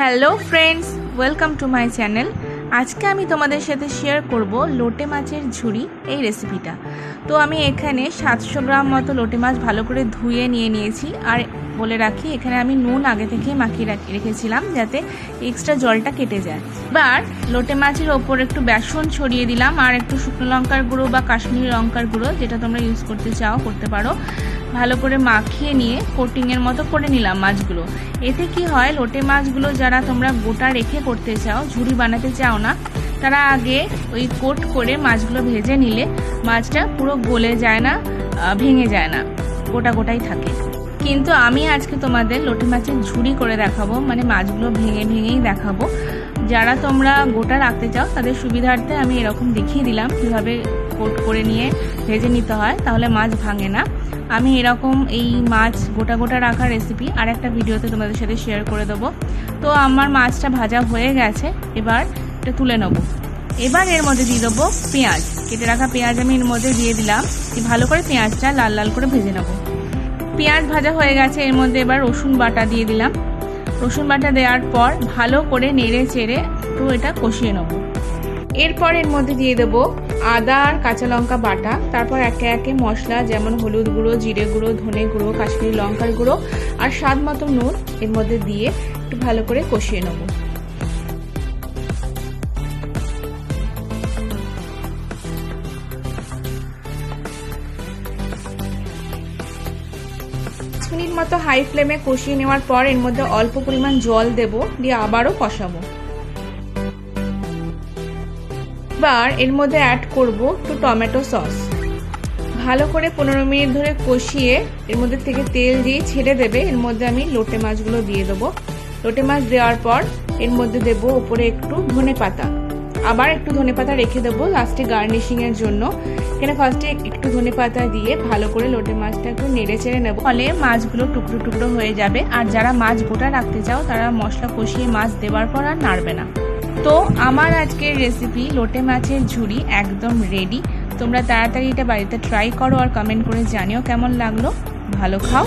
Hello friends, welcome to my channel. আজকে আমি তোমাদের সাথে শেয়ার করব লোটে মাছের ঝুড়ি এই রেসিপিটা। তো আমি এখানে 700 গ্রাম মতো লোটে মাছ ভালো করে ধুয়ে নিয়েছি। আর বলে রাখি, এখানে আমি নুন আগে থেকে মাখিয়ে রেখেছিলাম যাতে এক্সট্রা জলটা কেটে যায়। এবার লোটে মাছের ওপর একটু বেসন ছড়িয়ে দিলাম আর একটু শুকনো লঙ্কার গুঁড়ো বা কাশ্মীরি লঙ্কার গুঁড়ো, যেটা তোমরা ইউজ করতে চাও করতে পারো। ভালো করে মাখিয়ে নিয়ে কোটিংয়ের মতো করে নিলাম মাছগুলো। এতে কি হয়, লোটে মাছগুলো যারা তোমরা গোটা রেখে করতে চাও, ঝুড়ি বানাতে চাও না, তারা আগে ওই কোট করে মাছগুলো ভেজে নিলে মাছটা পুরো গলে যায় না, ভেঙে যায় না, গোটা গোটাই থাকে। কিন্তু আমি আজকে তোমাদের লোটে মাছের ঝুড়ি করে দেখাবো, মানে মাছগুলো ভেঙেই দেখাবো। যারা তোমরা গোটা রাখতে চাও তাদের সুবিধার্থে আমি এরকম দেখিয়ে দিলাম কীভাবে কোট করে নিয়ে ভেজে নিতে হয়, তাহলে মাছ ভাঙে না। আমি এরকম এই মাছ গোটা গোটা রাখার রেসিপি আর একটা ভিডিওতে তোমাদের সাথে শেয়ার করে দেবো। তো আমার মাছটা ভাজা হয়ে গেছে, এবার এটা তুলে নেবো। এবার এর মধ্যে দিয়ে দেবো পেঁয়াজ, কেটে রাখা পেঁয়াজ আমি এর মধ্যে দিয়ে দিলাম। ভালো করে পেঁয়াজটা লাল লাল করে ভেজে নেবো। পেঁয়াজ ভাজা হয়ে গেছে, এর মধ্যে এবার রসুন বাটা দিয়ে দিলাম। রসুন বাটা দেওয়ার পর ভালো করে নেড়ে চেড়ে একটু এটা কষিয়ে নেবো। এরপর এর মধ্যে দিয়ে দেবো আদা আর কাঁচা লঙ্কা বাটা, তারপর একে একে মশলা যেমন হলুদ গুঁড়ো, জিরে গুঁড়ো, ধনে গুঁড়ো, কাশ্মীরি লঙ্কার গুঁড়ো আর স্বাদ মতো নুন এর মধ্যে দিয়ে একটু ভালো করে কষিয়ে নেবো। মিনিট মতো হাই ফ্লেমে কষিয়ে নেওয়ার পর এর মধ্যে অল্প পরিমাণ জল দেব, দিয়ে আবারও কষাবো। এবার এর মধ্যে অ্যাড করব একটু টমেটো সস। ভালো করে 15 মিনিট ধরে কষিয়ে এর মধ্যে থেকে তেল দিয়ে ছেড়ে দেবে। এর মধ্যে আমি লোটে মাছগুলো দিয়ে দেবো। লোটে মাছ দেওয়ার পর এর মধ্যে দেবো ওপরে একটু ধনে পাতা, আবার একটু ধনে পাতা রেখে দেবো লাস্টে গার্নিশিং এর জন্য। এখানে ফার্স্টে একটু ধনে পাতা দিয়ে ভালো করে লোটে মাছটা একটু নেড়ে চেড়ে নেবো, ফলে মাছগুলো টুকরো টুকরো হয়ে যাবে। আর যারা মাছ গোটা রাখতে চাও তারা মশলা কষিয়ে মাছ দেওয়ার পর আর নাড়বে না। তো আমার আজকের রেসিপি লোটে মাছের ঝুড়ি একদম রেডি। তোমরা তাড়াতাড়ি এটা বাড়িতে ট্রাই করো আর কমেন্ট করে জানিও কেমন লাগলো। ভালো খাও।